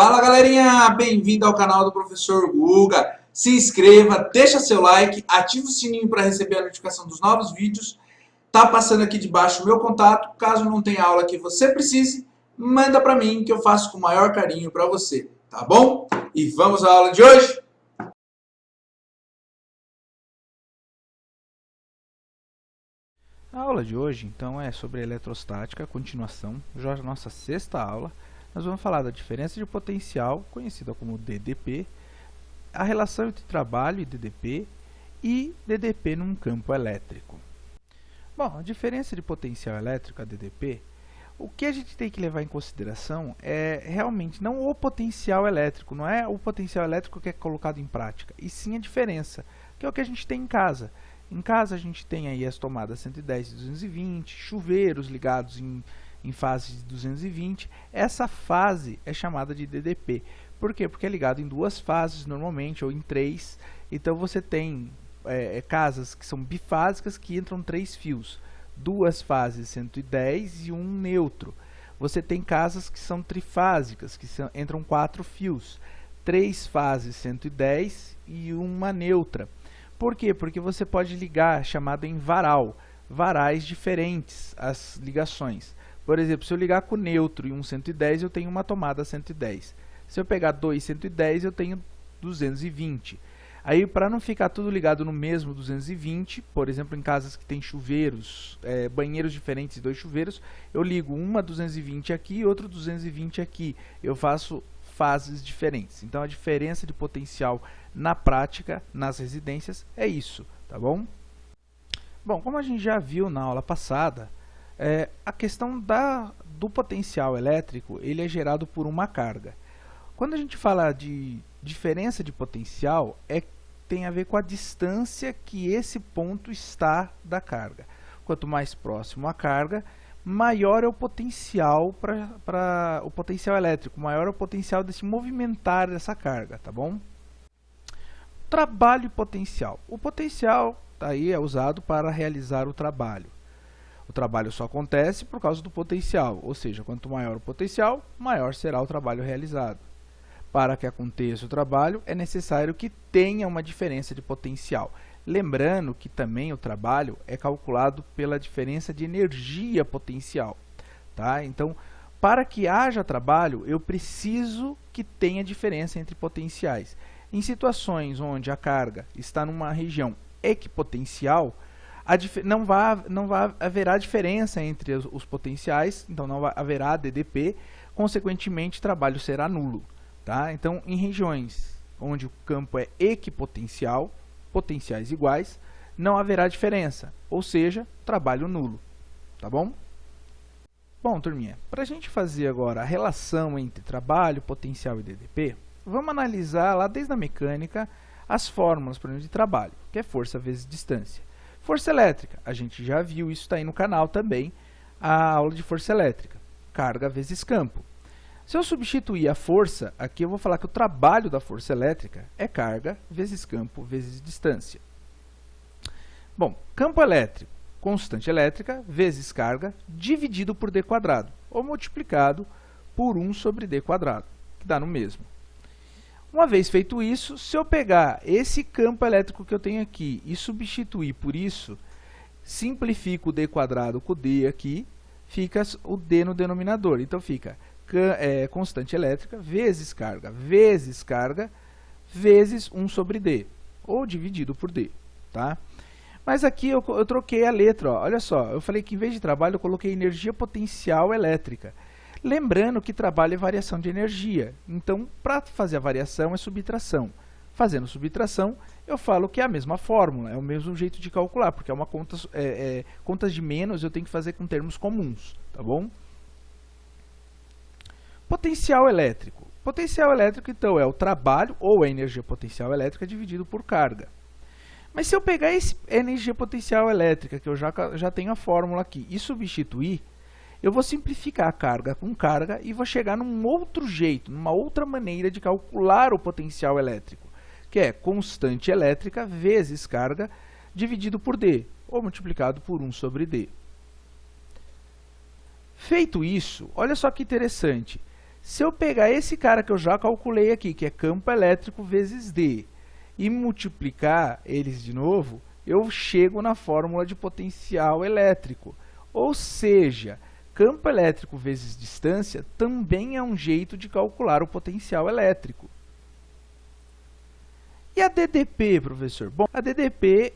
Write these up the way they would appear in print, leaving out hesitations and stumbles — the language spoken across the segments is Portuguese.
Fala galerinha, bem-vindo ao canal do Professor Guga. Se inscreva, deixa seu like, ativa o sininho para receber a notificação dos novos vídeos. Tá passando aqui debaixo o meu contato, caso não tenha aula que você precise, manda para mim que eu faço com o maior carinho para você, tá bom? E vamos à aula de hoje? A aula de hoje, então, é sobre eletrostática, continuação, já a nossa sexta aula. Nós vamos falar da diferença de potencial, conhecida como DDP, a relação entre trabalho e DDP num campo elétrico. Bom, a diferença de potencial elétrico, a DDP, o que a gente tem que levar em consideração é realmente não o potencial elétrico, não é o potencial elétrico que é colocado em prática, e sim a diferença, que é o que a gente tem em casa. Em casa a gente tem aí as tomadas 110 e 220, chuveiros ligados em fase de 220. Essa fase é chamada de DDP. Por quê? Porque é ligado em duas fases normalmente, ou em três. Então você tem casas que são bifásicas que entram 3 fios. Duas fases 110 e um neutro. Você tem casas que são trifásicas, que entram 4 fios. 3 fases 110 e uma neutra. Por quê? Porque você pode ligar, chamado em varal, varais diferentes as ligações. Por exemplo, se eu ligar com neutro e um 110, eu tenho uma tomada 110. Se eu pegar dois 110, eu tenho 220. Aí, para não ficar tudo ligado no mesmo 220, por exemplo, em casas que tem chuveiros, banheiros diferentes e 2 chuveiros, eu ligo uma 220 aqui e outro 220 aqui. Eu faço fases diferentes. Então, a diferença de potencial na prática, nas residências, é isso, tá bom? Bom, como a gente já viu na aula passada, a questão do potencial elétrico, ele é gerado por uma carga. Quando a gente fala de diferença de potencial, tem a ver com a distância que esse ponto está da carga. Quanto mais próximo a carga, maior é o potencial o potencial elétrico, maior é o potencial de se movimentar dessa carga, tá bom? Trabalho e potencial. O potencial aí é usado para realizar o trabalho. O trabalho só acontece por causa do potencial, ou seja, quanto maior o potencial, maior será o trabalho realizado. Para que aconteça o trabalho, é necessário que tenha uma diferença de potencial. Lembrando que também o trabalho é calculado pela diferença de energia potencial. Tá? Então, para que haja trabalho, eu preciso que tenha diferença entre potenciais. Em situações onde a carga está numa região equipotencial, haverá diferença entre os potenciais, então não haverá DDP, consequentemente, o trabalho será nulo. Tá? Então, em regiões onde o campo é equipotencial, potenciais iguais, não haverá diferença, ou seja, trabalho nulo. Tá bom? Bom, turminha, para a gente fazer agora a relação entre trabalho, potencial e DDP, vamos analisar lá desde a mecânica as fórmulas, por exemplo, de trabalho, que é força vezes distância. Força elétrica, a gente já viu, isso está aí no canal também, a aula de força elétrica. Carga vezes campo. Se eu substituir a força, aqui eu vou falar que o trabalho da força elétrica é carga vezes campo vezes distância. Bom, campo elétrico, constante elétrica vezes carga dividido por d quadrado, ou multiplicado por 1 sobre d quadrado, que dá no mesmo. Uma vez feito isso, se eu pegar esse campo elétrico que eu tenho aqui e substituir por isso, simplifico o d quadrado com o d aqui, fica o d no denominador. Então, fica constante elétrica vezes carga vezes 1 sobre d, ou dividido por d. Tá? Mas aqui eu troquei a letra. Ó. Olha só, eu falei que em vez de trabalho eu coloquei energia potencial elétrica. Lembrando que trabalho é variação de energia. Então, para fazer a variação é subtração. Fazendo subtração, eu falo que é a mesma fórmula, é o mesmo jeito de calcular, porque é uma contas de menos eu tenho que fazer com termos comuns. Tá bom? Potencial elétrico. Potencial elétrico, então, é o trabalho ou a energia potencial elétrica dividido por carga. Mas se eu pegar essa energia potencial elétrica, que eu já tenho a fórmula aqui, e substituir, eu vou simplificar a carga com carga e vou chegar num outro jeito, numa outra maneira de calcular o potencial elétrico, que é constante elétrica vezes carga dividido por d, ou multiplicado por 1 sobre d. Feito isso, olha só que interessante. Se eu pegar esse cara que eu já calculei aqui, que é campo elétrico vezes D, e multiplicar eles de novo, eu chego na fórmula de potencial elétrico. Ou seja, campo elétrico vezes distância também é um jeito de calcular o potencial elétrico. E a DDP, professor? Bom, a DDP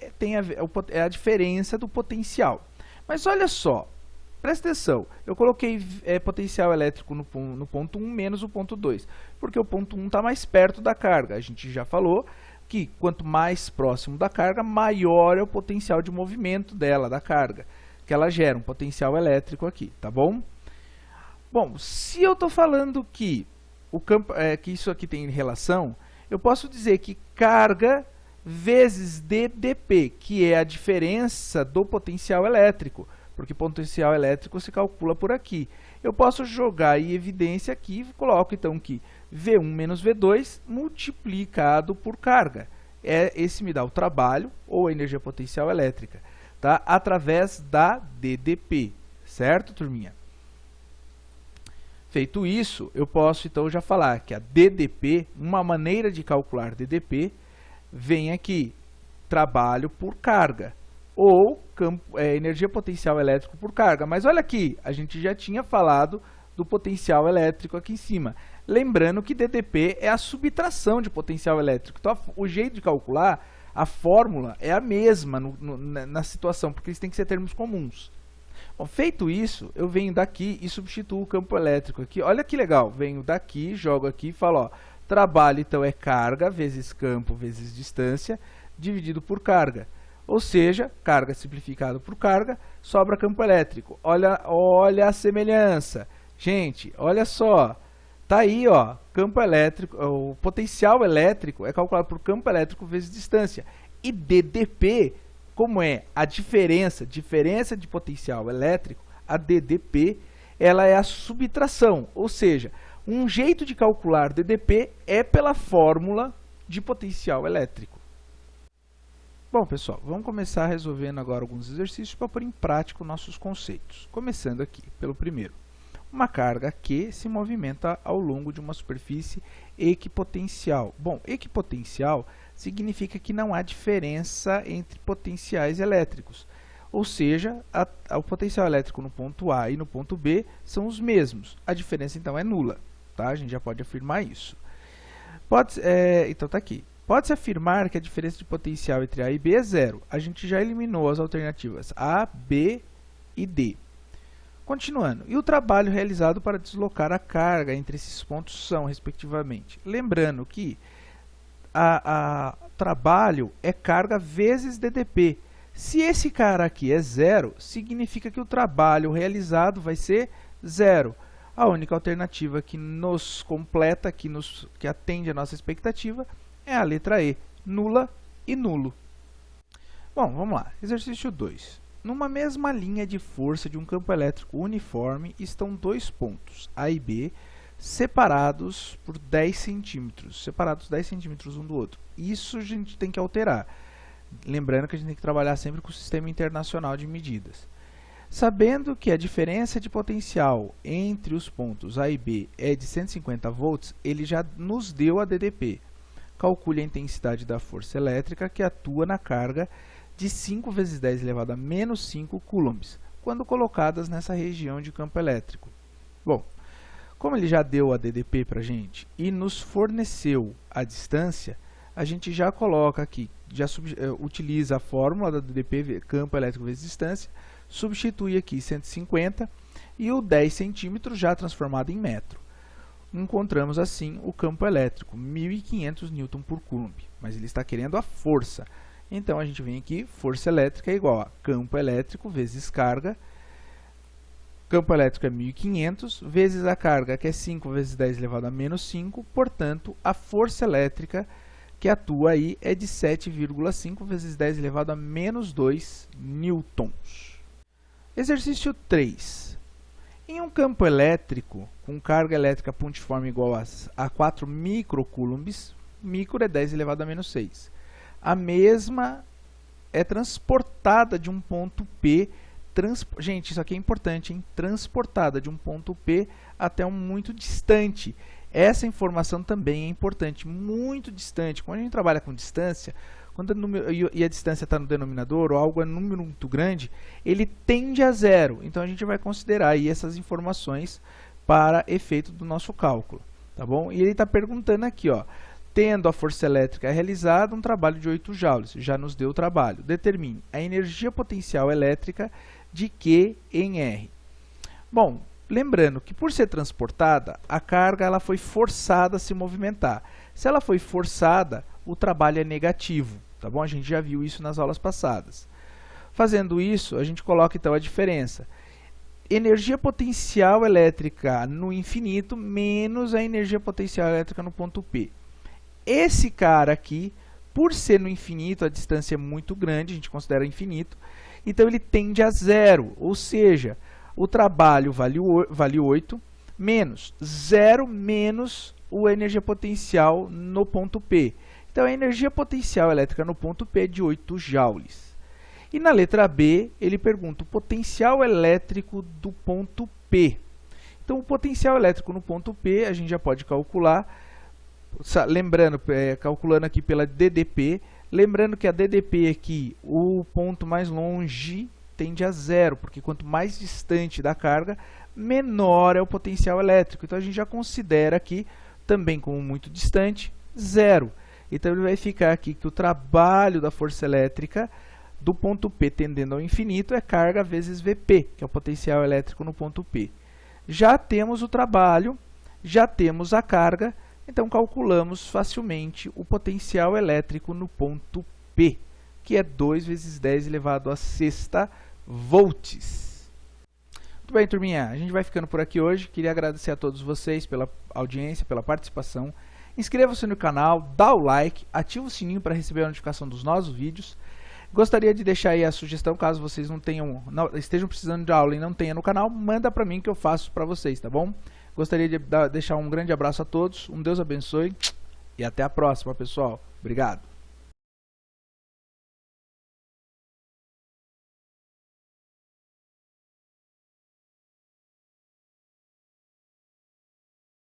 é a diferença do potencial. Mas olha só, presta atenção, eu coloquei potencial elétrico no ponto 1 menos o ponto 2, porque o ponto 1 está mais perto da carga. A gente já falou que quanto mais próximo da carga, maior é o potencial de movimento dela, da carga, que ela gera um potencial elétrico aqui, tá bom? Bom, se eu estou falando que, que isso aqui tem relação, eu posso dizer que carga vezes DDP, que é a diferença do potencial elétrico, porque potencial elétrico se calcula por aqui. Eu posso jogar em evidência aqui, coloco então que V1 menos V2 multiplicado por carga. Esse me dá o trabalho, ou a energia potencial elétrica, tá? Através da DDP, certo, turminha? Feito isso, eu posso então já falar que a DDP, uma maneira de calcular DDP, vem aqui, trabalho por carga, ou energia potencial elétrico por carga. Mas olha aqui, a gente já tinha falado do potencial elétrico aqui em cima. Lembrando que DDP é a subtração de potencial elétrico. Então, o jeito de calcular, a fórmula é a mesma na situação, porque eles têm que ser termos comuns. Bom, feito isso, eu venho daqui e substituo o campo elétrico aqui. Olha que legal, venho daqui, jogo aqui e falo, ó, trabalho então é carga vezes campo vezes distância, dividido por carga. Ou seja, carga simplificado por carga, sobra campo elétrico. Olha a semelhança. Gente, olha só. Tá aí, ó, campo elétrico, o potencial elétrico é calculado por campo elétrico vezes distância. E DDP, como é a diferença de potencial elétrico, a DDP, ela é a subtração. Ou seja, um jeito de calcular DDP é pela fórmula de potencial elétrico. Bom, pessoal, vamos começar resolvendo agora alguns exercícios para pôr em prática nossos conceitos. Começando aqui pelo primeiro. Uma carga Q se movimenta ao longo de uma superfície equipotencial. Bom, equipotencial significa que não há diferença entre potenciais elétricos. Ou seja, o potencial elétrico no ponto A e no ponto B são os mesmos. A diferença, então, é nula. Tá? A gente já pode afirmar isso. Então, está aqui. Pode-se afirmar que a diferença de potencial entre A e B é zero. A gente já eliminou as alternativas A, B e D. Continuando, e o trabalho realizado para deslocar a carga entre esses pontos são, respectivamente. Lembrando que trabalho é carga vezes DDP. Se esse cara aqui é zero, significa que o trabalho realizado vai ser zero. A única alternativa que nos completa, que atende a nossa expectativa, é a letra E, nula e nulo. Bom, vamos lá. Exercício 2. Numa mesma linha de força de um campo elétrico uniforme estão dois pontos, A e B, separados por 10 centímetros. Separados 10 centímetros um do outro. Isso a gente tem que alterar. Lembrando que a gente tem que trabalhar sempre com o sistema internacional de medidas. Sabendo que a diferença de potencial entre os pontos A e B é de 150 volts, ele já nos deu a DDP. Calcule a intensidade da força elétrica que atua na carga de 5 vezes 10 elevado a menos 5 coulombs, quando colocadas nessa região de campo elétrico. Bom, como ele já deu a DDP para a gente e nos forneceu a distância, a gente já coloca aqui, utiliza a fórmula da DDP, campo elétrico vezes distância, substitui aqui 150 e o 10 centímetros já transformado em metro. Encontramos assim o campo elétrico, 1.500 Newton por Coulomb, mas ele está querendo a força. Então a gente vem aqui, força elétrica é igual a campo elétrico vezes carga. Campo elétrico é 1.500 vezes a carga, que é 5 vezes 10 elevado a menos 5. Portanto, a força elétrica que atua aí é de 7,5 vezes 10 elevado a menos 2 newtons. Exercício 3. Em um campo elétrico com carga elétrica pontiforme igual a 4 microcoulombs, micro é 10 elevado a menos 6. A mesma é transportada de um ponto P gente, isso aqui é importante, hein? Transportada de um ponto P até um muito distante. Essa informação também é importante, muito distante. Quando a gente trabalha com distância, quando a distância está no denominador ou algo é um número muito grande, ele tende a zero. Então a gente vai considerar aí essas informações para efeito do nosso cálculo, tá bom? E ele está perguntando aqui, ó, tendo a força elétrica realizada um trabalho de 8 joules, já nos deu o trabalho. Determine a energia potencial elétrica de Q em R. Bom, lembrando que por ser transportada, a carga ela foi forçada a se movimentar. Se ela foi forçada, o trabalho é negativo, tá bom? A gente já viu isso nas aulas passadas. Fazendo isso, a gente coloca então a diferença. Energia potencial elétrica no infinito menos a energia potencial elétrica no ponto P. Esse cara aqui, por ser no infinito, a distância é muito grande, a gente considera infinito, então ele tende a zero, ou seja, o trabalho vale 8, menos 0 menos a energia potencial no ponto P. Então, a energia potencial elétrica no ponto P é de 8 joules. E na letra B, ele pergunta o potencial elétrico do ponto P. Então, o potencial elétrico no ponto P, a gente já pode calcular, lembrando, calculando aqui pela DDP, lembrando que a DDP aqui, o ponto mais longe, tende a zero, porque quanto mais distante da carga, menor é o potencial elétrico. Então, a gente já considera aqui, também como muito distante, zero. Então, ele vai ficar aqui que o trabalho da força elétrica do ponto P tendendo ao infinito é carga vezes Vp, que é o potencial elétrico no ponto P. Já temos o trabalho, já temos a carga, então calculamos facilmente o potencial elétrico no ponto P, que é 2 vezes 10 elevado a sexta volts. Muito bem, turminha, a gente vai ficando por aqui hoje. Queria agradecer a todos vocês pela audiência, pela participação. Inscreva-se no canal, dá o like, ativa o sininho para receber a notificação dos novos vídeos. Gostaria de deixar aí a sugestão, caso vocês estejam precisando de aula e não tenham no canal, manda para mim que eu faço para vocês, tá bom? Gostaria de deixar um grande abraço a todos, um Deus abençoe e até a próxima, pessoal. Obrigado.